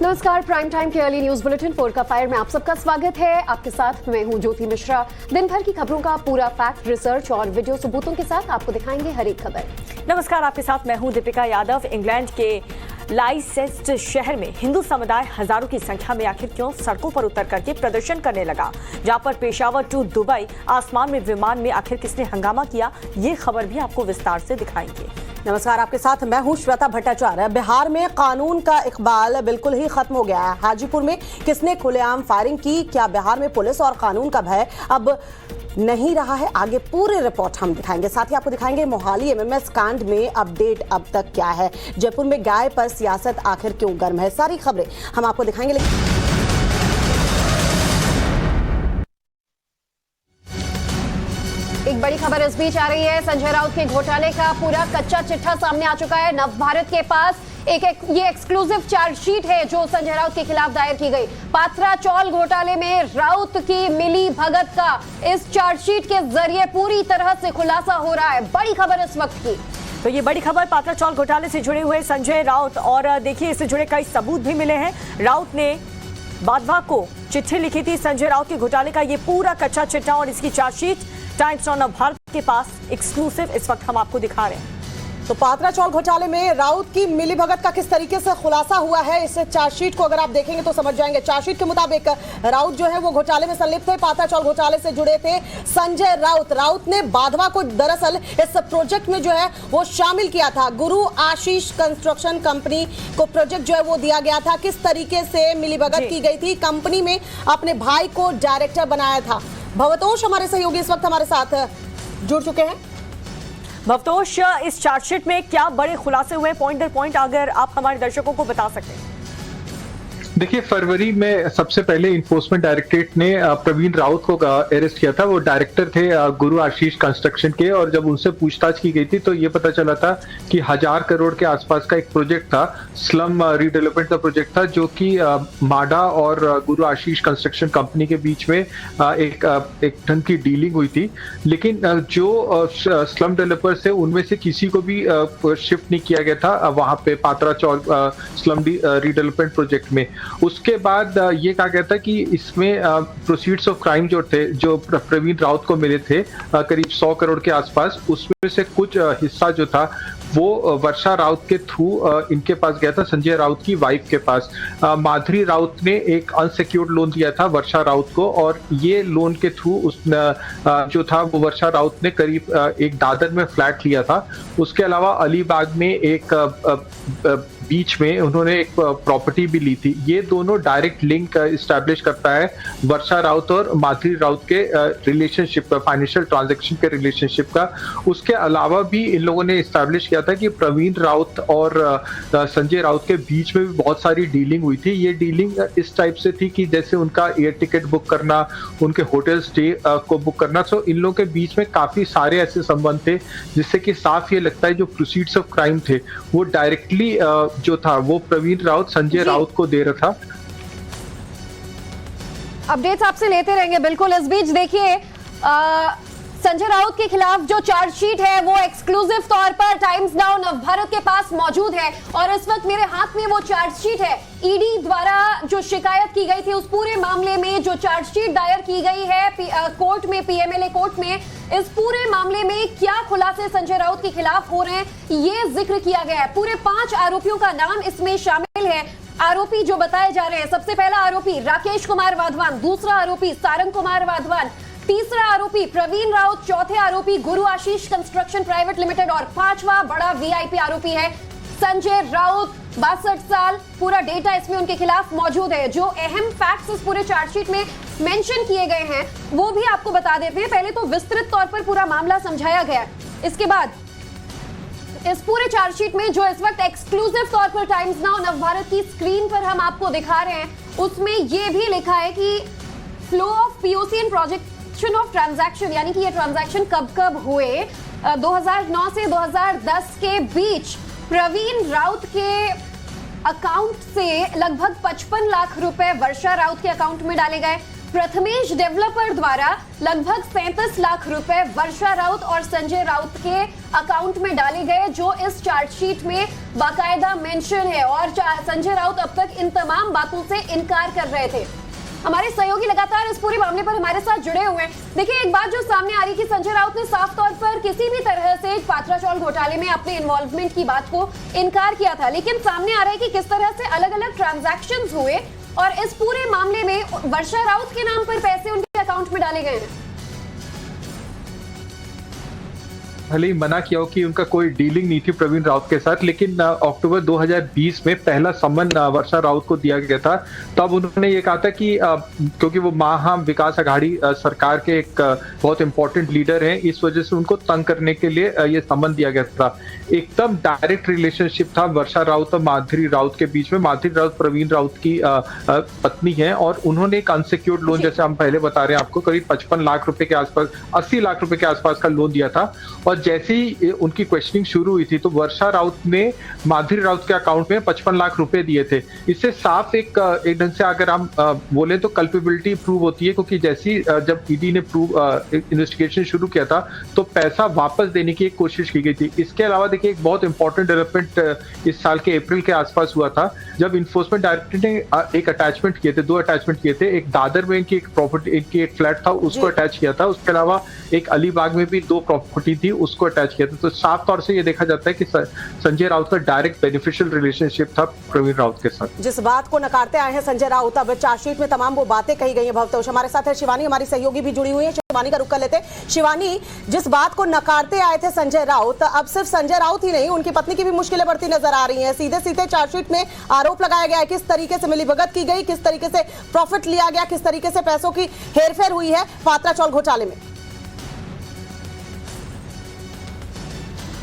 नमस्कार, prime time के early news bulletin 4 का फायर में आप सबका स्वागत है। आपके साथ मैं हूं ज्योति मिश्रा। दिन भर की खबरों का पूरा फैक्ट, रिसर्च और वीडियो सबूतों के साथ आपको दिखाएंगे हर एक खबर। नमस्कार, आपके साथ मैं हूं दीपिका यादव। इंग्लैंड के लाइसेस्टर शहर में हिंदू समुदाय हजारों की संख्या में आखिर क्यों सड़कों पर उतर करके प्रदर्शन करने लगा, जहां पर पेशावर टू दुबई आसमान में विमान में आखिर किसने हंगामा किया, ये खबर भी आपको विस्तार से दिखाएंगे। नमस्कार, आपके साथ मैं हूं श्वेता भट्टाचार्य। बिहार में कानून का इकबाल बिल्कुल ही खत्म हो गया है। हाजीपुर में किसने खुलेआम फायरिंग की, क्या बिहार में पुलिस और कानून का भय अब नहीं रहा है, आगे पूरे रिपोर्ट हम दिखाएंगे। साथ ही आपको दिखाएंगे मोहाली एमएमएस कांड में अपडेट अब तक क्या है, जयपुर में गाय पर सियासत आखिर क्यों गर्म है, सारी खबरें हम आपको दिखाएंगे। एक बड़ी खबर इस बीच आ रही है। संजय राउत के घोटाले का पूरा कच्चा चिट्ठा सामने आ चुका है। नवभारत के पास ये एक्सक्लूसिव चार्जशीट है जो संजय राउत के खिलाफ दायर की गई। पात्रा चौल घोटाले में राउत की मिली भगत का इस चार्जशीट के जरिए पूरी तरह से खुलासा हो रहा है। बड़ी खबर इस वक्त की। तो ये बड़ी खबर पात्रा चौल घोटाले से जुड़े हुए संजय राउत, और देखिए इससे जुड़े कई सबूत भी मिले हैं। राउत ने वाधवा को चिट्ठी लिखी थी। संजय राउत के घोटाले का ये पूरा कच्चा चिट्ठा और इसकी चार्जशीट टाइम्स ऑफ नवभारत के पास एक्सक्लूसिव इस वक्त हम आपको दिखा रहे हैं। तो पात्रा चौल घोटाले में राउत की मिलीभगत का किस तरीके से खुलासा हुआ है, इस चार्जशीट को अगर आप देखेंगे तो समझ जाएंगे। चार्जशीट के मुताबिक राउत जो है वो घोटाले में संलिप्त थे। पात्रा चौल घोटाले से जुड़े थे संजय राउत ने वाधवा को दरअसल इस प्रोजेक्ट में जो है वो शामिल किया था। गुरु आशीष कंस्ट्रक्शन कंपनी को प्रोजेक्ट जो है वो दिया गया था। किस तरीके से मिलीभगत की गई थी, कंपनी में अपने भाई को डायरेक्टर बनाया था। भवतोष हमारे सहयोगी इस वक्त हमारे साथ जुड़ चुके हैं। भवतोष, इस चार्जशीट में क्या बड़े खुलासे हुए, पॉइंट दर पॉइंट अगर आप हमारे दर्शकों को बता सकते हैं। देखिए, फरवरी में सबसे पहले इन्फोर्समेंट डायरेक्टरेट ने प्रवीण राउत को अरेस्ट किया था। वो डायरेक्टर थे गुरु आशीष कंस्ट्रक्शन के, और जब उनसे पूछताछ की गई थी तो ये पता चला था कि 1000 करोड़ के आसपास का एक प्रोजेक्ट था, स्लम रीडेवलपमेंट का प्रोजेक्ट था, जो कि माडा और गुरु आशीष कंस्ट्रक्शन कंपनी के बीच में एक ढंग की डीलिंग हुई थी। लेकिन जो स्लम डेवलपर से उनमें से किसी को भी शिफ्ट नहीं किया गया था वहां पे पात्रा चौल स्लम रीडेवलपमेंट प्रोजेक्ट में। उसके बाद ये कहा गया था कि इसमें प्रोसीड्स ऑफ क्राइम जो थे, जो प्रवीण राउत को मिले थे करीब 100 करोड़ के आसपास, उसमें से कुछ हिस्सा जो था वो वर्षा राउत के थ्रू इनके पास गया था, संजय राउत की वाइफ के पास। माधुरी राउत ने एक अनसिक्योर्ड लोन दिया था वर्षा राउत को, और ये लोन के थ्रू उसने जो था वो वर्षा राउत ने करीब एक दादर में फ्लैट लिया था। उसके अलावा अलीबाग में एक बीच में उन्होंने एक प्रॉपर्टी भी ली थी। ये दोनों डायरेक्ट लिंक इस्टेब्लिश करता है वर्षा राउत और माधुरी राउत के रिलेशनशिप का, फाइनेंशियल ट्रांजैक्शन के रिलेशनशिप का। उसके अलावा भी इन लोगों ने इस्टेब्लिश किया था कि प्रवीण राउत और संजय राउत के बीच में भी बहुत सारी डीलिंग हुई थी। ये डीलिंग इस टाइप से थी कि जैसे उनका एयर टिकट बुक करना, उनके होटल स्टे को बुक करना। सो इन लोगों के बीच में काफी सारे ऐसे संबंध थे जिससे कि साफ ये लगता है जो प्रोसीड्स ऑफ क्राइम थे वो डायरेक्टली जो था वो प्रवीण राउत संजय राउत को दे रहा था। अपडेट्स आपसे लेते रहेंगे। बिल्कुल, इस बीच देखिए संजय राउत के खिलाफ जो चार्जशीट है वो एक्सक्लूसिव तौर पर टाइम्स नाउ नवभारत के पास मौजूद है, और इस वक्त मेरे हाथ में वो चार्जशीट है। ईडी द्वारा जो शिकायत की गई थी उस पूरे मामले में जो चार्जशीट दायर की गई है कोर्ट में, पीएमएलए कोर्ट में, इस पूरे मामले में क्या खुलासे संजय राउत के खिलाफ हो रहे हैं ये जिक्र किया गया है। पूरे 5 आरोपियों का नाम इसमें शामिल है। आरोपी जो बताए जा रहे हैं, सबसे पहला आरोपी राकेश कुमार वाधवान, दूसरा आरोपी सारंग कुमार वाधवान, तीसरा आरोपी प्रवीण राउत, चौथे आरोपी गुरु आशीष कंस्ट्रक्शन प्राइवेट लिमिटेड, और 5वां बड़ा वीआईपी आरोपी है संजय राउत, 62 साल। पूरा डेटा इसमें उनके खिलाफ मौजूद है। जो अहम फैक्ट्स इस पूरे चार्जशीट में मेंशन किए गए हैं वो भी आपको बता देते हैं। पहले तो विस्तृत तौर पर पूरा मामला समझाया गया, इसके बाद इस पूरे चार्जशीट में जो इस वक्त एक्सक्लूसिव तौर पर टाइम्स नाउ नवभारत की स्क्रीन पर हम आपको दिखा रहे हैं, उसमें यह भी लिखा है कि flow of POC and projection of transaction, यानी कि ये ट्रांजैक्शन कब कब हुए। 2009 से 2010 के बीच प्रवीण राउत के अकाउंट से लगभग 55 लाख रुपए वर्षा राउत के अकाउंट में डाले गए। प्रथमेश डेवलपर द्वारा लगभग 37 लाख रुपए वर्षा राउत और संजय राउत के अकाउंट में डाले गए, जो इस चार्जशीट में बाकायदा मेंशन है। और संजय राउत अब तक इन तमाम बातों से इनकार कर रहे थे। हमारे सहयोगी लगातार इस पूरे मामले पर हमारे साथ जुड़े हुए हैं। देखिए, एक बात जो सामने आ रही कि संजय राउत ने साफ तौर पर किसी भी तरह से पात्रा चौल घोटाले में अपने इन्वॉल्वमेंट की बात को इनकार किया था, लेकिन सामने आ रहा है कि किस तरह से अलग अलग ट्रांजैक्शंस हुए और इस पूरे मामले में वर्षा राउत के नाम पर पैसे उनके अकाउंट में डाले गए हैं। भले ही मना किया हो कि उनका कोई डीलिंग नहीं थी प्रवीण राउत के साथ, लेकिन अक्टूबर 2020 में पहला सम्मन वर्षा राउत को दिया गया था। तब उन्होंने ये कहा था कि क्योंकि वो महा विकास अघाड़ी सरकार के एक बहुत इंपॉर्टेंट लीडर हैं, इस वजह से उनको तंग करने के लिए ये सम्मन दिया गया था। एकदम डायरेक्ट रिलेशनशिप था वर्षा राउत और माधुरी राउत के बीच में। माधुरी राउत प्रवीण राउत की पत्नी है और उन्होंने एक अनसिक्योर्ड लोन, जैसे हम पहले बता रहे हैं आपको, करीब 55 लाख रुपए के आसपास, 80 लाख रुपए के आसपास का लोन दिया था। और जैसे ही उनकी क्वेश्चनिंग शुरू हुई थी तो वर्षा राउत ने माधुरी राउत के अकाउंट में 55 लाख रुपए दिए थे। इससे साफ एक ढंग से अगर हम बोले तो कल्पेबिलिटी प्रूव होती है, क्योंकि जैसी जब ईडी ने इन्वेस्टिगेशन शुरू किया था तो पैसा वापस देने की एक कोशिश की गई थी। इसके अलावा देखिए, एक बहुत इंपॉर्टेंट डेवलपमेंट इस साल के अप्रैल के आसपास हुआ था, जब इन्फोर्समेंट डायरेक्टरेट ने एक अटैचमेंट किए थे, 2 अटैचमेंट किए थे। एक दादर में इनकी एक प्रॉपर्टी, इनकी एक फ्लैट था, उसको अटैच किया था। उसके अलावा एक अलीबाग में भी 2 प्रॉपर्टी थी, उसको अटैच किया था। तो साफ तौर से ये देखा जाता है कि संजय राउत का डायरेक्ट बेनिफिशियल रिलेशनशिप था प्रवीण राउत के साथ। जिस बात को नकारते आए हैं संजय राउत, अब चार्जशीट में तमाम वो बातें कही गई हैं। भवतोष हमारे साथ है, शिवानी हमारी सहयोगी भी जुड़ी हुई है, शिवानी का रुख कर लेते हैं। शिवानी, जिस बात को नकारते आए थे संजय राउत, अब सिर्फ संजय राउत ही नहीं, उनकी पत्नी की भी मुश्किलें बढ़ती नजर आ रही हैं। सीधे सीधे चार्जशीट में आरोप लगाया गया है, किस तरीके से मिलीभगत की गई, किस तरीके से प्रॉफिट लिया गया, किस तरीके से पैसों की हेरफेर हुई है पात्रा चौल घोटाले में।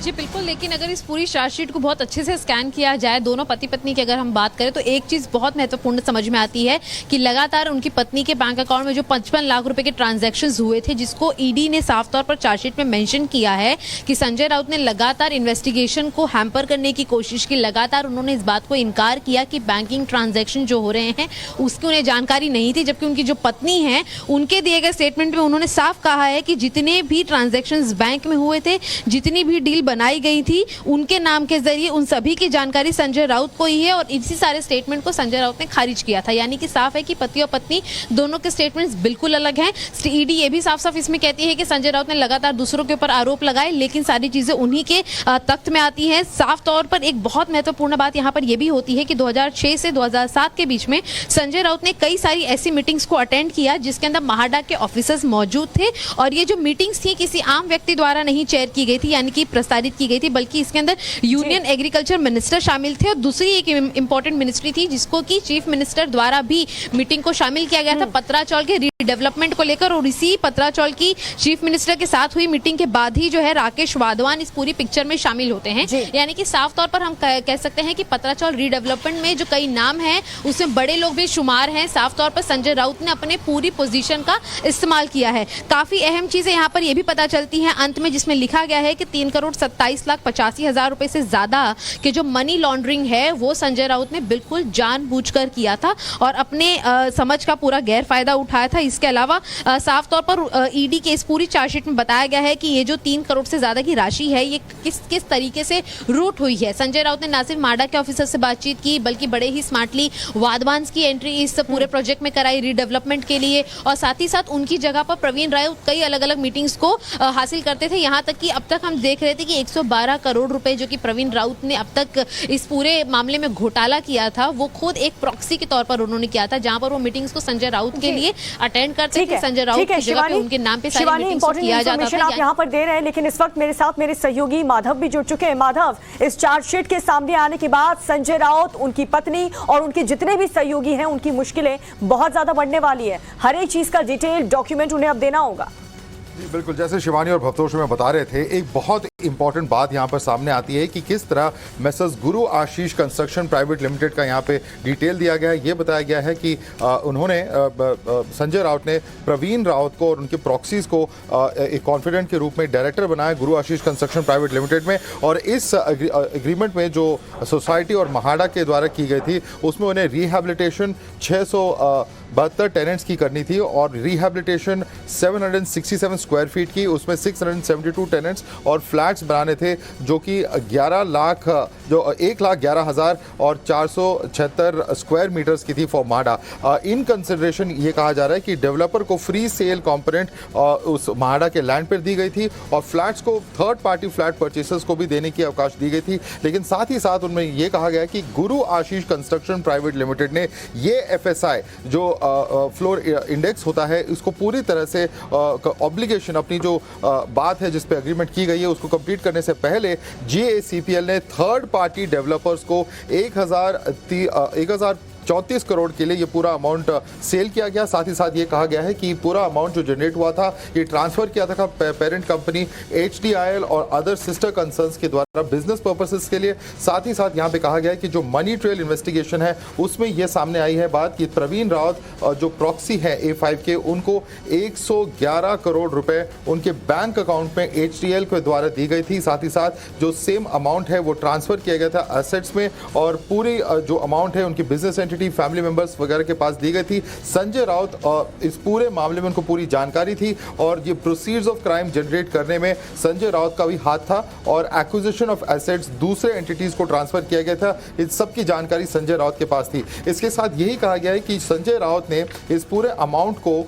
जी बिल्कुल, लेकिन अगर इस पूरी चार्जशीट को बहुत अच्छे से स्कैन किया जाए, दोनों पति पत्नी की अगर हम बात करें, तो एक चीज़ बहुत महत्वपूर्ण समझ में आती है कि लगातार उनकी पत्नी के बैंक अकाउंट में जो 55 लाख रुपए के ट्रांजैक्शंस हुए थे, जिसको ईडी ने साफ तौर पर चार्जशीट में मेंशन किया है कि संजय राउत ने लगातार इन्वेस्टिगेशन को हैम्पर करने की कोशिश की। लगातार उन्होंने इस बात को इनकार किया कि बैंकिंग ट्रांजैक्शन जो हो रहे हैं उसकी उन्हें जानकारी नहीं थी, जबकि उनकी जो पत्नी है उनके दिए गए स्टेटमेंट में उन्होंने साफ कहा है कि जितने भी ट्रांजैक्शंस बैंक में हुए थे, जितनी भी डील बनाई गई थी, उनके नाम के जरिए उन सभी की जानकारी संजय राउत को ही है। और इसी सारे स्टेटमेंट को संजय राउत ने खारिज किया था। यानी कि साफ है कि पति और पत्नी दोनों के स्टेटमेंट्स बिल्कुल अलग हैं। ईडी ये भी साफ साफ इसमें कहती है कि संजय राउत ने लगातार दूसरों के ऊपर आरोप लगाए, लेकिन सारी चीजें उन्हीं के तख्त में आती हैं। साफ तौर पर एक बहुत महत्वपूर्ण बात यहाँ पर यह भी होती है कि 2006 से 2007 के बीच में संजय राउत ने कई सारी ऐसी मीटिंग्स को अटेंड किया जिसके अंदर महाडा के ऑफिसर्स मौजूद थे, और ये जो मीटिंग्स थी किसी आम व्यक्ति द्वारा नहीं चेयर की गई थी, यानी कि प्रस्तावित की गई थी, बल्कि इसके अंदर यूनियन एग्रीकल्चर मिनिस्टर शामिल थे और दूसरी एक इंपॉर्टेंट मिनिस्ट्री थी जिसको कि चीफ मिनिस्टर द्वारा भी मीटिंग को शामिल किया गया था पत्राचौल के रीडेवलपमेंट को लेकर। और इसी पत्राचौल की चीफ मिनिस्टर के साथ हुई मीटिंग के बाद ही जो है राकेश वाधवान इस पूरी पिक्चर में शामिल होते हैं। यानी कि साफ तौर पर हम कह सकते हैं कि पत्राचौल रीडेवलपमेंट में जो कई नाम हैं उसमें बड़े लोग भी शुमार हैं। साफ तौर पर संजय राउत ने अपने पूरी पोजीशन का इस्तेमाल किया है। काफी अहम चीजें यहाँ पर यह भी पता चलती हैं अंत में, जिसमें लिखा गया है कि 3,27,85,000 रुपए से ज्यादा के जो मनी लॉन्ड्रिंग है वो संजय राउत ने बिल्कुल जानबूझकर किया था और अपने समझ का पूरा गैर फायदा उठाया था। इसके अलावा साफ तौर पर ईडी के इस पूरी चार्जशीट में बताया गया है कि ये जो 3 करोड़ से ज्यादा की राशि है ये किस तरीके से रूट हुई है। संजय राउत ने ना सिर्फ माडा के ऑफिसर से बातचीत की, बल्कि बड़े ही स्मार्टली वाधवान की एंट्री इस पूरे प्रोजेक्ट में कराई रीडेवलपमेंट के लिए, और साथ ही साथ उनकी जगह पर प्रवीण राउत कई अलग अलग मीटिंग्स को हासिल करते थे। यहाँ तक कि अब तक हम देख रहे थे कि 112 करोड़ रुपए जो कि प्रवीण राउत ने अब तक इस पूरे मामले में घोटाला किया था वो खुद एक प्रॉक्सी के तौर पर उन्होंने किया था, जहां पर वो मीटिंग्स को संजय राउत के लिए अटेंड करते थे। संजय राउत की जगह पे उनके नाम पे सारी मीटिंग्स को किया जाता था। आप यहाँ पर दे रहे हैं, लेकिन इस वक्त मेरे साथ मेरे सहयोगी माधव भी जुड़ चुके हैं। माधव, इस चार्जशीट के सामने आने के बाद संजय राउत, उनकी पत्नी और उनके जितने भी सहयोगी हैं उनकी मुश्किलें बहुत ज्यादा बढ़ने वाली है। हर एक चीज का डिटेल डॉक्यूमेंट उन्हें अब देना होगा। बिल्कुल, जैसे शिवानी और भवतोष में बता रहे थे, एक बहुत इंपॉर्टेंट बात यहाँ पर सामने आती है कि किस तरह मेसर्स गुरु आशीष कंस्ट्रक्शन प्राइवेट लिमिटेड का यहाँ पे डिटेल दिया गया है। ये बताया गया है कि उन्होंने संजय राउत ने प्रवीण राउत को और उनके प्रॉक्सीज को एक कॉन्फिडेंट के रूप में डायरेक्टर बनाया गुरु आशीष कंस्ट्रक्शन प्राइवेट लिमिटेड में, और इस एग्रीमेंट में जो सोसाइटी और महाडा के द्वारा की गई थी उसमें उन्हें रिहेबिलिटेशन 600 72 टेनेंट्स की करनी थी और रिहैबिलिटेशन 767 स्क्वायर फीट की, उसमें 672 टेनेंट्स और फ्लैट्स बनाने थे जो कि 1,11,000 और 476 स्क्वायर मीटर्स की थी फॉर माडा। इन कंसिडरेशन ये कहा जा रहा है कि डेवलपर को फ्री सेल कंपोनेंट उस माडा के लैंड पर दी गई थी और फ्लैट्स को थर्ड पार्टी फ्लैट परचेसर्स को भी देने की अवकाश दी गई थी। लेकिन साथ ही साथ उनमें यह कहा गया कि गुरु आशीष कंस्ट्रक्शन प्राइवेट लिमिटेड ने ये एफएसआई जो फ्लोर इंडेक्स होता है इसको पूरी तरह से ऑब्लिगेशन अपनी जो बात है जिस पे एग्रीमेंट की गई है उसको कंप्लीट करने से पहले जीएसीपीएल ने थर्ड पार्टी डेवलपर्स को 1,034 करोड़ के लिए ये पूरा अमाउंट सेल किया गया। साथ ही साथ ये कहा गया है कि पूरा अमाउंट जो जनरेट हुआ था ये ट्रांसफर किया था पेरेंट कंपनी HDIL और अदर सिस्टर कंसर्न्स के द्वारा बिजनेस पर्पसेस के लिए। साथ ही साथ यहाँ पे कहा गया है कि जो मनी ट्रेल इन्वेस्टिगेशन है उसमें ये सामने आई है बात कि प्रवीण रावत जो प्रॉक्सी है A5 के, उनको 111 करोड़ रुपए उनके बैंक अकाउंट में HDIL के द्वारा दी गई थी। साथ ही साथ जो सेम अमाउंट है वो ट्रांसफर किया गया था एसेट्स में और पूरी जो अमाउंट है उनकी बिजनेस फैमिली मेंबर्स वगैरह के पास दी गई थी। संजय राउत इस पूरे मामले में उनको पूरी जानकारी थी और ये प्रोसीड्स ऑफ क्राइम जनरेट करने में संजय राउत का भी हाथ था और एक्विजिशन ऑफ एसेट्स दूसरे एंटिटीज को ट्रांसफर किया गया था। इस सब की जानकारी संजय राउत के पास थी। इसके साथ यही कहा गया है कि संजय राउत ने इस पूरे अमाउंट को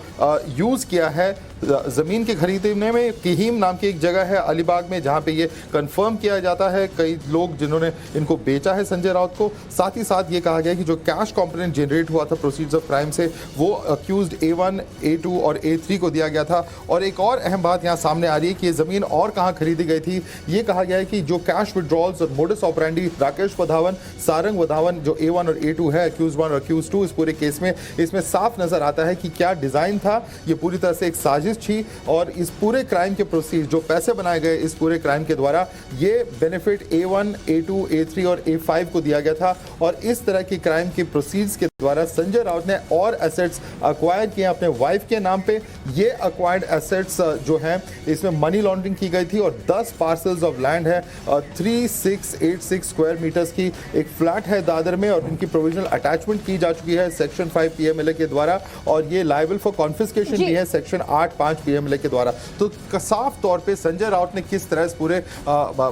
यूज किया है जमीन के खरीदने में। किहीम नाम की एक जगह है अलीबाग में जहां पे ये कंफर्म किया जाता है कई लोग जिन्होंने इनको बेचा है संजय राउत को। साथ ही साथ ये कहा गया कि जो कैश कंपोनेंट जनरेट हुआ था प्रोसीड्स ऑफ क्राइम से वो अक्यूज्ड A1, A2 और A3 को दिया गया था। और एक और अहम बात यहाँ सामने आ रही है कि ये जमीन और कहाँ खरीदी गई थी। ये कहा गया है कि जो कैश विड्रॉल्स और मोडस ऑपरेंडी राकेश वधावन, सारंग वधावन जो A1 और A2 है, अक्यूज 1 और अक्यूज 2 इस पूरे केस में, इसमें साफ नजर आता है कि क्या डिजाइन था। ये पूरी तरह से एक साजिश थी और इस पूरे क्राइम के प्रोसीड जो पैसे बनाए गए इस पूरे क्राइम के द्वारा ये बेनिफिट A1, A2, A3 और A5 को दिया गया था। और इस तरह की क्राइम की प्रोसीड्स के द्वारा संजय राउत ने और एसेट्स अक्वायर किए अपने वाइफ के नाम पे। ये अक्वायर्ड एसेट्स जो हैं इसमें मनी लॉन्ड्रिंग की गई थी और 10 पार्सल्स ऑफ लैंड है 3686 स्क्वायर मीटर्स की एक फ्लैट है दादर में और इनकी प्रोविजनल अटैचमेंट की जा चुकी है सेक्शन 5 PMLA के द्वारा और ये लायबल फॉर कॉन्फिस्केशन भी है सेक्शन 8(5) PMLA के द्वारा। तो साफ तौर पे संजय राउत ने किस तरह इस पूरे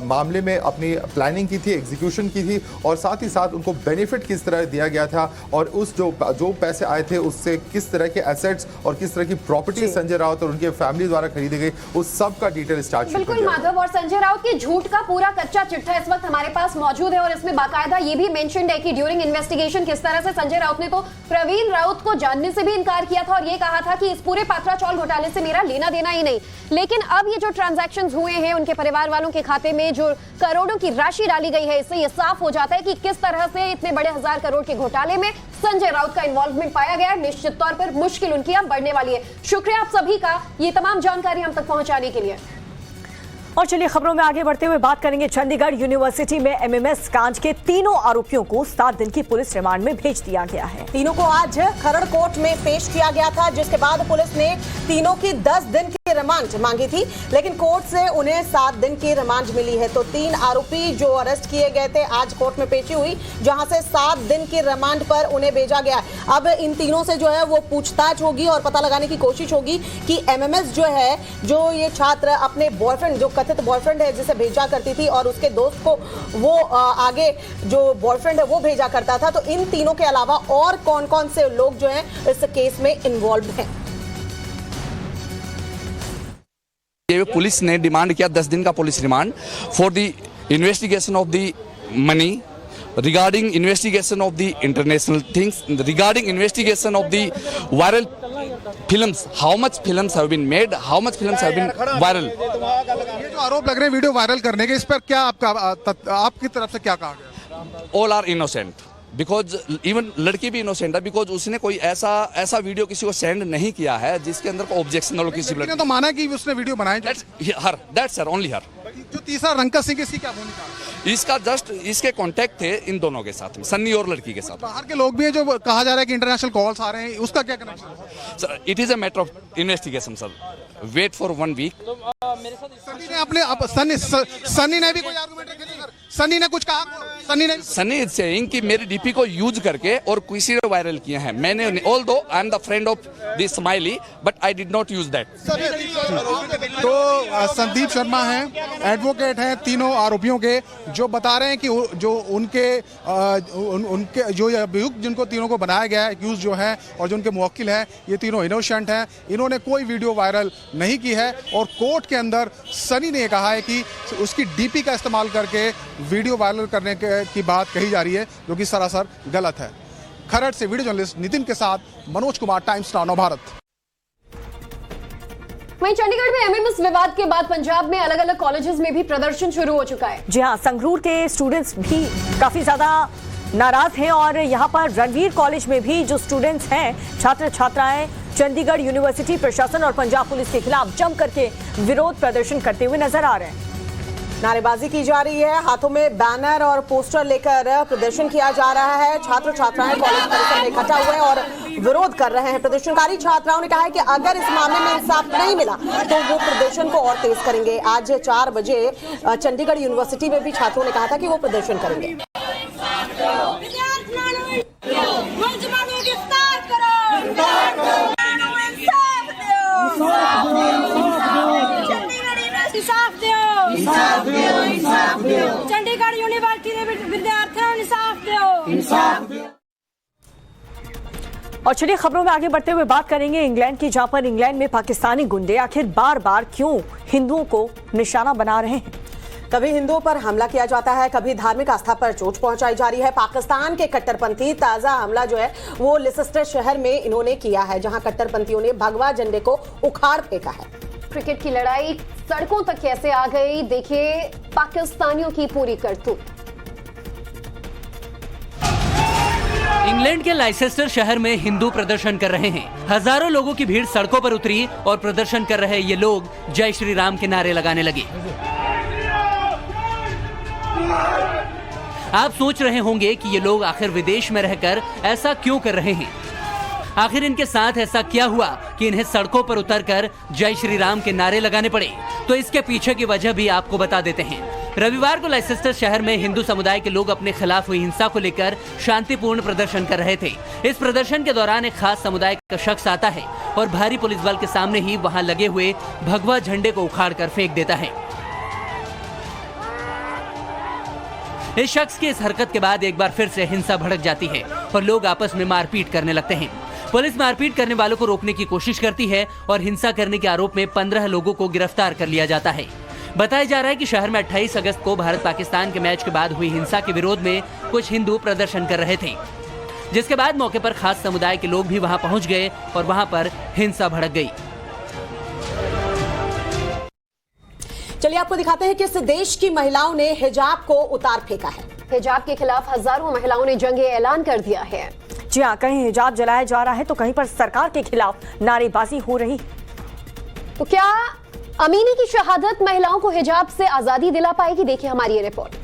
मामले में अपनी प्लानिंग की थी, एग्जीक्यूशन की थी और साथ ही साथ उनको बेनिफिट किस तरह दिया गया था और उस जो पैसे आए थे उससे किस तरह के एसेट्स और किस तरह की प्रॉपर्टी संजय राउत और उनके फैमिली द्वारा खरीदी गई उस सब का डिटेल चार्ज। बिल्कुल माधव, और संजय राउत की झूठ का पूरा कच्चा चिट्ठा इस वक्त हमारे पास मौजूद है और इसमें बाकायदा ये भी मेंशन्ड है कि ड्यूरिंग इन्वेस्टिगेशन किस तरह से संजय राउत ने तो प्रवीण राउत को जानने से भी इनकार किया था और ये कहा था कि इस पूरे पात्रा चौल घोटाले से मेरा लेना देना ही नहीं। लेकिन अब ये जो ट्रांजैक्शंस हुए हैं उनके परिवार वालों के खाते में जो करोड़ों की राशि डाली गई है, इससे ये साफ हो जाता है कि किस तरह से इतने बड़े 1000 करोड़ के घोटाले में संजय राउत का इन्वॉल्वमेंट पाया गया है। निश्चित तौर पर मुश्किल उनकी अब बढ़ने वाली है। शुक्रिया आप सभी का ये तमाम जानकारी हम तक पहुंचाने के लिए। और चलिए खबरों में आगे बढ़ते हुए बात करेंगे चंडीगढ़ यूनिवर्सिटी में MMS कांड के तीनों आरोपियों को 7 दिन की पुलिस रिमांड में भेज दिया गया है। तीनों को आज खरड़ कोर्ट में पेश किया गया था जिसके बाद पुलिस ने तीनों की 10 दिन की रिमांड मांगी थी लेकिन कोर्ट से उन्हें 7 दिन की रिमांड मिली है। तो 3 आरोपी जो अरेस्ट किए गए थे आज कोर्ट में पेशी हुई जहां से 7 दिन की रिमांड पर उन्हें भेजा गया। अब इन तीनों से जो है वो पूछताछ होगी और पता लगाने की कोशिश होगी कि MMS जो है जो ये छात्र अपने बॉयफ्रेंड जो कथित बॉयफ्रेंड है जिसे भेजा करती थी और उसके दोस्त को वो आगे जो बॉयफ्रेंड है वो भेजा करता था। तो इन तीनों के अलावा और कौन कौन से लोग जो हैं इस केस में इन्वॉल्व हैं। ये पुलिस ने डिमांड किया 10 दिन का police remand for the investigation of the money regarding investigation of the international things, regarding investigation of the viral films, how much films have been made, how much films have been viral. ये जो आरोप लग रहे हैं video viral करने के, इस पर क्या आपकी तरफ से क्या कहा गया? All are innocent. Because even लड़की भी इनोसेंट है बिकॉज उसने कोई ऐसा वीडियो किसी को सेंड नहीं किया है जिसके अंदर को ऑब्जेक्शन हो किसी ने तो माना कि उसने वीडियो बनाया। दैट्स हर ओनली हर। जो तीसरा रंका सिंह इसकी क्या भूमिका? इसका जस्ट इसके कांटेक्ट थे इन दोनों के साथ में, सन्नी और लड़की के साथ। बाहर के लोग भी हैं जो कहा जा रहा है कि इंटरनेशनल कॉल्स आ रहे हैं, उसका क्या connection? Sir it is a matter of investigation sir, wait for 1 week. Sunny ने भी कोई आर्गुमेंट रखे थे सर? सनी ने कुछ कहा? सनी इज सेइंग कि मेरी डीपी को यूज करके और किसी ने वायरल किया है। मैंने although I am the friend of the smiley but I did not use that. तो संदीप शर्मा हैं, एडवोकेट हैं तीनों आरोपियों के, जो बता रहे हैं कि जो उनके जो अभियुक्त जिनको तीनों को बनाया गया है, एक्यूज जो है और जो उनके मुवक्किल हैं, ये तीनों इनोसेंट हैं। इन्होंने कोई वीडियो वायरल नहीं की है और कोर्ट के अंदर सनी ने कहा है कि उसकी डीपी का इस्तेमाल करके वीडियो वायरल करने की बात कही जा रही है, जो कि सरासर गलत है। खरड़ से वीडियो जर्नलिस्ट नितिन के साथ मनोज कुमार, टाइम्स नाउ भारत। वहीं चंडीगढ़ में एमएमएस विवाद के बाद पंजाब में अलग अलग कॉलेजेस में भी प्रदर्शन शुरू हो चुका है। जी हाँ, संगरूर के स्टूडेंट्स भी काफी ज्यादा नाराज हैं और यहाँ पर रणवीर कॉलेज में भी जो स्टूडेंट्स हैं, छात्र छात्राएं चंडीगढ़ यूनिवर्सिटी प्रशासन और पंजाब पुलिस के खिलाफ जम करके विरोध प्रदर्शन करते हुए नजर आ रहे हैं। नारेबाजी की जा रही है, हाथों में बैनर और पोस्टर लेकर प्रदर्शन किया जा रहा है। छात्र छात्राएं कॉलेज परिसर में इकट्ठा हुए और विरोध कर रहे हैं। प्रदर्शनकारी छात्राओं ने कहा है कि अगर इस मामले में इंसाफ नहीं मिला तो वो प्रदर्शन को और तेज करेंगे। आज 4 बजे चंडीगढ़ यूनिवर्सिटी में भी छात्रों ने कहा था कि वो प्रदर्शन करेंगे। चंडीगढ़ यूनिवर्सिटी विद्यार्थियों इंसाफ दो। और चलिए खबरों में आगे बढ़ते हुए बात करेंगे इंग्लैंड की, जहां पर इंग्लैंड में पाकिस्तानी गुंडे आखिर बार बार क्यों हिंदुओं को निशाना बना रहे हैं। कभी हिंदुओं पर हमला किया जाता है, कभी धार्मिक आस्था पर चोट पहुंचाई जा रही है। पाकिस्तान के कट्टरपंथी ताजा हमला जो है वो लिसेस्टर शहर में इन्होंने किया है, जहां कट्टरपंथियों ने भगवा झंडे को उखाड़ फेंका है। क्रिकेट की लड़ाई सड़कों तक कैसे आ गई, देखिए पाकिस्तानियों की पूरी करतूत। इंग्लैंड के लाइसेस्टर शहर में हिंदू प्रदर्शन कर रहे हैं। हजारों लोगों की भीड़ सड़कों पर उतरी और प्रदर्शन कर रहे ये लोग जय श्री राम के नारे लगाने लगे। आप सोच रहे होंगे कि ये लोग आखिर विदेश में रहकर ऐसा क्यों कर रहे हैं। आखिर इनके साथ ऐसा क्या हुआ कि इन्हें सड़कों पर उतरकर जय श्री राम के नारे लगाने पड़े। तो इसके पीछे की वजह भी आपको बता देते हैं। रविवार को लाइसेस्टर शहर में हिंदू समुदाय के लोग अपने खिलाफ हुई हिंसा को लेकर शांतिपूर्ण प्रदर्शन कर रहे थे। इस प्रदर्शन के दौरान एक खास समुदाय का शख्स आता है और भारी पुलिस बल के सामने ही वहां लगे हुए भगवा झंडे को उखाड़ कर फेंक देता है। इस शख्स की इस हरकत के बाद एक बार फिर से हिंसा भड़क जाती है और लोग आपस में मारपीट करने लगते हैं। पुलिस मारपीट करने वालों को रोकने की कोशिश करती है और हिंसा करने के आरोप में 15 लोगों को गिरफ्तार कर लिया जाता है। बताया जा रहा है कि शहर में 28 अगस्त को भारत पाकिस्तान के मैच के बाद हुई हिंसा के विरोध में कुछ हिंदू प्रदर्शन कर रहे थे, जिसके बाद मौके पर खास समुदाय के लोग भी वहां पहुंच गए और वहां पर हिंसा भड़क गई। चलिए आपको दिखाते हैं कि इस देश की महिलाओं ने हिजाब को उतार फेंका है। हिजाब के खिलाफ हजारों महिलाओं ने जंग ऐलान कर दिया है। जी हाँ, कहीं हिजाब जलाया जा रहा है तो कहीं पर सरकार के खिलाफ नारेबाजी हो रही। तो क्या अमीनी की शहादत महिलाओं को हिजाब से आजादी दिला पाएगी, देखिए हमारी ये रिपोर्ट।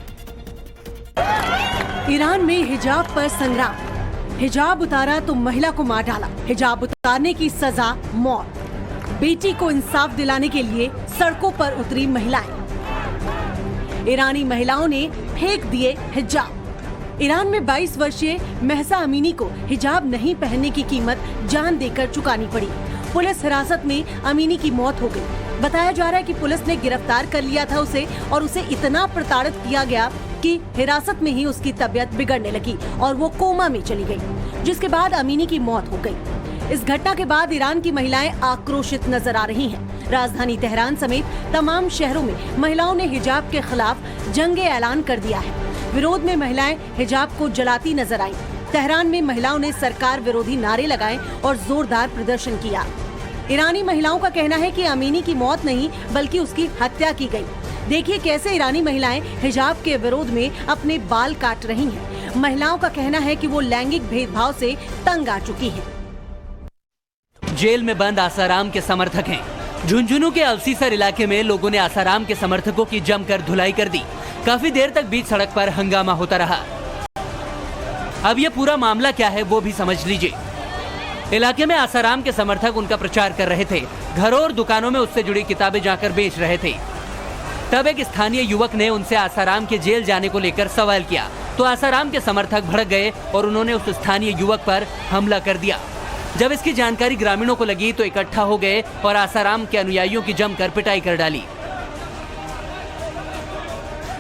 ईरान में हिजाब पर संग्राम। हिजाब उतारा तो महिला को मार डाला। हिजाब उतारने की सजा मौत। बेटी को इंसाफ दिलाने के लिए सड़कों पर उतरी महिलाएं। ईरानी महिलाओं ने फेंक दिए हिजाब। ईरान में 22 वर्षीय महसा अमीनी को हिजाब नहीं पहनने की कीमत जान देकर चुकानी पड़ी। पुलिस हिरासत में अमीनी की मौत हो गई। बताया जा रहा है कि पुलिस ने गिरफ्तार कर लिया था उसे और उसे इतना प्रताड़ित किया गया कि हिरासत में ही उसकी तबीयत बिगड़ने लगी और वो कोमा में चली गई, जिसके बाद अमीनी की मौत हो गई। इस घटना के बाद ईरान की महिलाएं आक्रोशित नजर आ रही हैं। राजधानी तेहरान समेत तमाम शहरों में महिलाओं ने हिजाब के खिलाफ जंग ऐलान कर दिया है। विरोध में महिलाएं हिजाब को जलाती नजर आईं। तेहरान में महिलाओं ने सरकार विरोधी नारे लगाए और जोरदार प्रदर्शन किया। ईरानी महिलाओं का कहना है कि अमीनी की मौत नहीं बल्कि उसकी हत्या की गई। देखिए कैसे ईरानी महिलाएं हिजाब के विरोध में अपने बाल काट रही हैं। महिलाओं का कहना है कि वो लैंगिक भेदभाव से तंग आ चुकी हैं। जेल में बंद आसाराम के समर्थक हैं। झुंझुनू के अल्सीसर इलाके में लोगों ने आसाराम के समर्थकों की जमकर धुलाई कर दी। काफी देर तक बीच सड़क पर हंगामा होता रहा। अब ये पूरा मामला क्या है वो भी समझ लीजिए। इलाके में आसाराम के समर्थक उनका प्रचार कर रहे थे। घरों और दुकानों में उससे जुड़ी किताबें जाकर बेच रहे थे। तब एक स्थानीय युवक ने उनसे आसाराम के जेल जाने को लेकर सवाल किया तो आसाराम के समर्थक भड़क गए और उन्होंने उस स्थानीय युवक पर हमला कर दिया। जब इसकी जानकारी ग्रामीणों को लगी तो इकट्ठा हो गए और आसाराम के अनुयायियों की जमकर पिटाई कर डाली।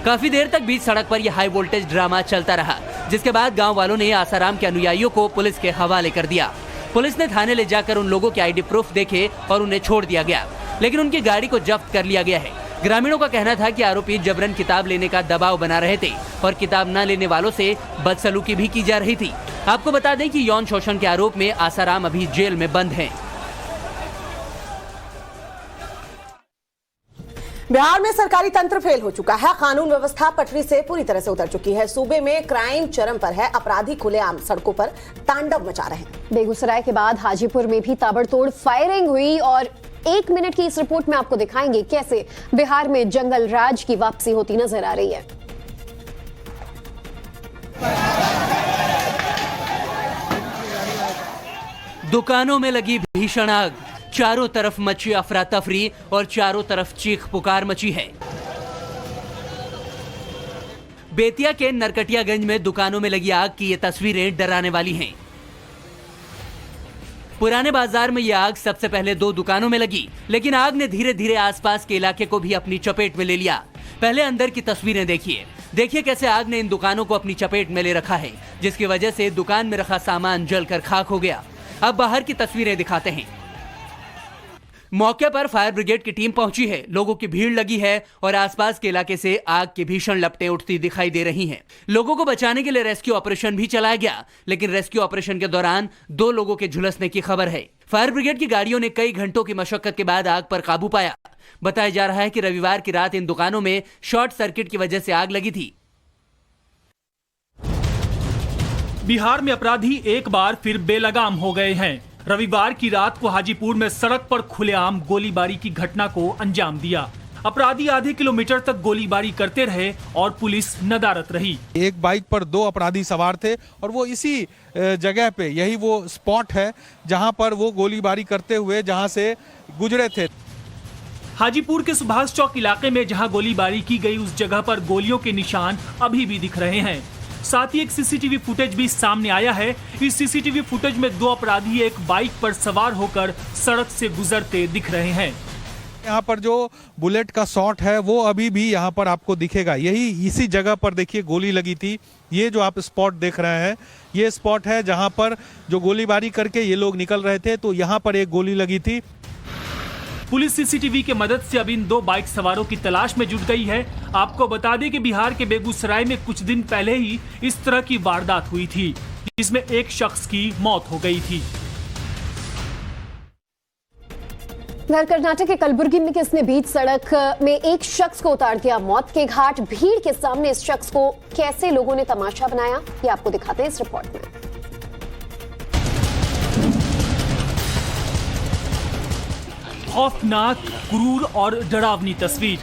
काफी देर तक बीच सड़क पर यह हाई वोल्टेज ड्रामा चलता रहा, जिसके बाद गांव वालों ने आसाराम के अनुयायियों को पुलिस के हवाले कर दिया। पुलिस ने थाने ले जाकर उन लोगों के आईडी प्रूफ देखे और उन्हें छोड़ दिया गया, लेकिन उनकी गाड़ी को जब्त कर लिया गया है। ग्रामीणों का कहना था कि आरोपी जबरन किताब लेने का दबाव बना रहे थे और किताब न लेने वालों से बदसलूकी भी की जा रही थी। आपको बता दें कि यौन शोषण के आरोप में आसाराम अभी जेल में बंद हैं। बिहार में सरकारी तंत्र फेल हो चुका है। कानून व्यवस्था पटरी से पूरी तरह से उतर चुकी है। सूबे में क्राइम चरम पर है। अपराधी खुलेआम सड़कों पर तांडव मचा रहे हैं। बेगूसराय के बाद हाजीपुर में भी ताबड़तोड़ फायरिंग हुई और 1 मिनट की इस रिपोर्ट में आपको दिखाएंगे कैसे बिहार में जंगल राज की वापसी होती नजर आ रही है। दुकानों में लगी भीषण आग, चारों तरफ मची अफरा तफरी और चारों तरफ चीख पुकार मची है। बेतिया के नरकटियागंज में दुकानों में लगी आग की ये तस्वीरें डराने वाली हैं। पुराने बाजार में यह आग सबसे पहले 2 दुकानों में लगी, लेकिन आग ने धीरे धीरे आसपास के इलाके को भी अपनी चपेट में ले लिया। पहले अंदर की तस्वीरें देखिए कैसे आग ने इन दुकानों को अपनी चपेट में ले रखा है, जिसकी वजह से दुकान में रखा सामान जलकर खाक हो गया। अब बाहर की तस्वीरें दिखाते हैं। मौके पर फायर ब्रिगेड की टीम पहुंची है, लोगों की भीड़ लगी है और आसपास के इलाके से आग की भीषण लपटें उठती दिखाई दे रही हैं। लोगों को बचाने के लिए रेस्क्यू ऑपरेशन भी चलाया गया, लेकिन रेस्क्यू ऑपरेशन के दौरान 2 लोगों के झुलसने की खबर है। फायर ब्रिगेड की गाड़ियों ने कई घंटों की मशक्कत के बाद आग पर काबू पाया। बताया जा रहा है कि रविवार की रात इन दुकानों में शॉर्ट सर्किट की वजह से आग लगी थी। बिहार में अपराधी एक बार फिर बेलगाम हो गए हैं। रविवार की रात को हाजीपुर में सड़क पर खुलेआम गोलीबारी की घटना को अंजाम दिया। अपराधी आधे किलोमीटर तक गोलीबारी करते रहे और पुलिस नदारत रही। एक बाइक पर 2 अपराधी सवार थे और वो इसी जगह पे, यही वो स्पॉट है जहां पर वो गोलीबारी करते हुए जहां से गुजरे थे। हाजीपुर के सुभाष चौक इलाके में जहां गोलीबारी की गई उस जगह पर गोलियों के निशान अभी भी दिख रहे हैं। साथ ही एक सीसीटीवी फुटेज भी सामने आया है। इस सीसीटीवी फुटेज में 2 अपराधी एक बाइक पर सवार होकर सड़क से गुजरते दिख रहे हैं। यहाँ पर जो बुलेट का शॉट है वो अभी भी यहाँ पर आपको दिखेगा। यही इसी जगह पर देखिए गोली लगी थी। ये जो आप स्पॉट देख रहे हैं ये स्पॉट है जहाँ पर जो गोलीबारी करके ये लोग निकल रहे थे, तो यहाँ पर एक गोली लगी थी। पुलिस सीसीटीवी की मदद से अब इन 2 बाइक सवारों की तलाश में जुट गई है। आपको बता दें कि बिहार के बेगूसराय में कुछ दिन पहले ही इस तरह की वारदात हुई थी, जिसमें एक शख्स की मौत हो गई थी। उधर कर्नाटक के कलबुर्गी में किसने बीच सड़क में एक शख्स को उतार दिया मौत के घाट। भीड़ के सामने इस शख्स को कैसे लोगों ने तमाशा बनाया, ये आपको दिखाते हैं इस रिपोर्ट में। खौफनाक, क्रूर और डरावनी तस्वीर।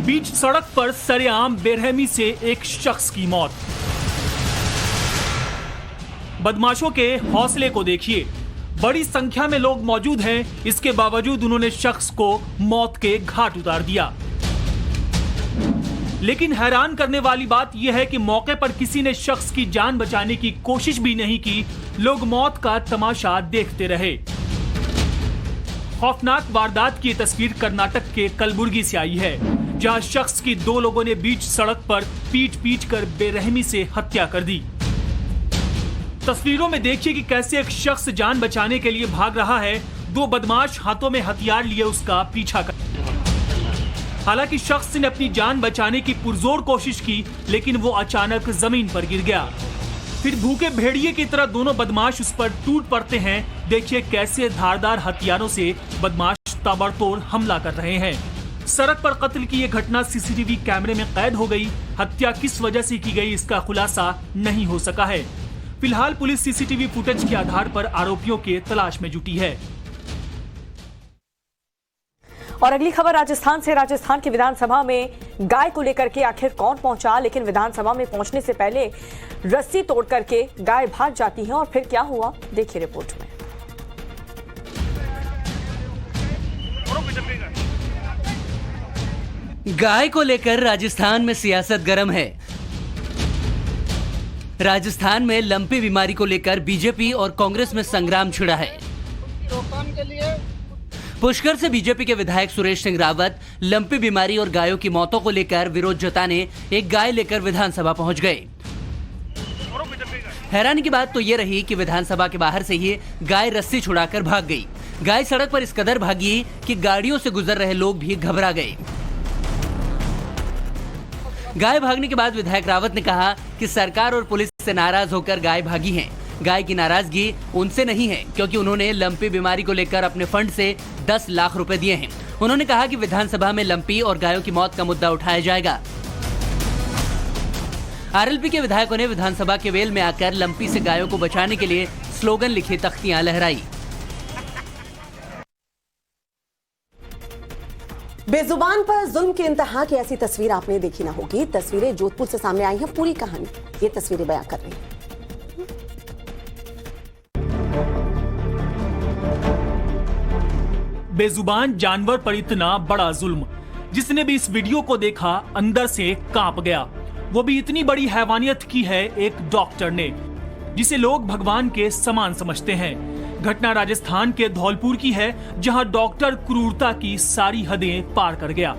बीच सड़क पर सरेआम बेरहमी से एक शख्स की मौत। बदमाशों के हौसले को देखिए। बड़ी संख्या में लोग मौजूद हैं, इसके बावजूद उन्होंने शख्स को मौत के घाट उतार दिया। लेकिन हैरान करने वाली बात यह है कि मौके पर किसी ने शख्स की जान बचाने की कोशिश भी नहीं की। लोग मौत का तमाशा देखते रहे। खौफनाक वारदात की तस्वीर कर्नाटक के कलबुर्गी से आई है, जहां शख्स की 2 लोगों ने बीच सड़क पर पीट कर बेरहमी से हत्या कर दी। तस्वीरों में देखिए कि कैसे एक शख्स जान बचाने के लिए भाग रहा है। 2 बदमाश हाथों में हथियार लिए उसका पीछा कर। हालांकि शख्स ने अपनी जान बचाने की पुरजोर कोशिश की, लेकिन वो अचानक जमीन पर गिर गया। फिर भूखे भेड़िए की तरह दोनों बदमाश उस पर टूट पड़ते हैं। देखिए कैसे धारदार हथियारों से बदमाश ताबड़तोड़ हमला कर रहे हैं। सड़क पर कत्ल की यह घटना सीसीटीवी कैमरे में कैद हो गई। हत्या किस वजह से की गई इसका खुलासा नहीं हो सका है। फिलहाल पुलिस सीसीटीवी फुटेज के आधार पर आरोपियों के तलाश में जुटी है। और अगली खबर राजस्थान से। राजस्थान की विधानसभा में गाय को लेकर के आखिर कौन पहुंचा, लेकिन विधानसभा में पहुंचने से पहले रस्सी तोड़ करके गाय भाग जाती है और फिर क्या हुआ देखिए रिपोर्ट में। गाय को लेकर राजस्थान में सियासत गर्म है। राजस्थान में लंपी बीमारी को लेकर बीजेपी और कांग्रेस में संग्राम छिड़ा है। पुष्कर से बीजेपी के विधायक सुरेश सिंह रावत लंपी बीमारी और गायों की मौतों को लेकर विरोध जताने एक गाय लेकर विधानसभा पहुंच गए। हैरानी की बात तो ये रही कि विधानसभा के बाहर से ही गाय रस्सी छुड़ाकर भाग गई। गाय सड़क पर इस कदर भागी कि गाड़ियों से गुजर रहे लोग भी घबरा गए। गाय भागने के बाद विधायक रावत ने कहा कि सरकार और पुलिस से नाराज होकर गाय भागी है। गाय की नाराजगी उनसे नहीं है, क्योंकि उन्होंने लंपी बीमारी को लेकर अपने फंड से 10 लाख रुपए दिए हैं। उन्होंने कहा कि विधानसभा में लंपी और गायों की मौत का मुद्दा उठाया जाएगा। आरएलपी के विधायकों ने विधानसभा के वेल में आकर लंपी से गायों को बचाने के लिए स्लोगन लिखी तख्तियां लहराई। बेजुबान पर जुल्म की इंतहा की ऐसी तस्वीर आपने देखी ना होगी। तस्वीरें जोधपुर से सामने आई हैं, पूरी कहानी ये तस्वीरें बयां कर रही हैं। बेजुबान जानवर पर इतना बड़ा जुल्म, जिसने भी इस वीडियो को देखा अंदर से कांप गया। वो भी इतनी बड़ी हैवानियत की है एक डॉक्टर ने, जिसे लोग भगवान के समान समझते हैं। घटना राजस्थान के धौलपुर की है, जहां डॉक्टर क्रूरता की सारी हदें पार कर गया।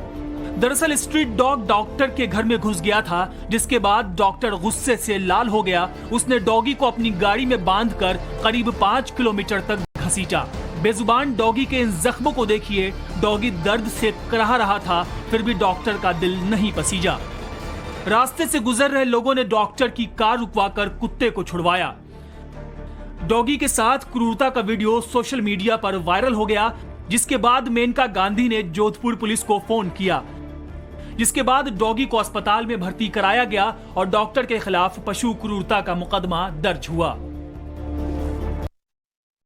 दरअसल स्ट्रीट डॉग डॉक्टर के घर में घुस गया था, जिसके बाद डॉक्टर गुस्से से लाल हो गया। उसने डॉगी को अपनी गाड़ी में बांधकर करीब 5 किलोमीटर तक घसीटा। बेजुबान डॉगी के इन जख्मों को देखिए। डॉगी दर्द से कराह रहा था, फिर भी डॉक्टर का दिल नहीं पसीजा। रास्ते से गुजर रहे लोगों ने डॉक्टर की कार रुकवाकर कुत्ते को छुड़वाया। डॉगी के साथ क्रूरता का वीडियो सोशल मीडिया पर वायरल हो गया, जिसके बाद मेनका गांधी ने जोधपुर पुलिस को फोन किया, जिसके बाद डॉगी को अस्पताल में भर्ती कराया गया और डॉक्टर के खिलाफ पशु क्रूरता का मुकदमा दर्ज हुआ।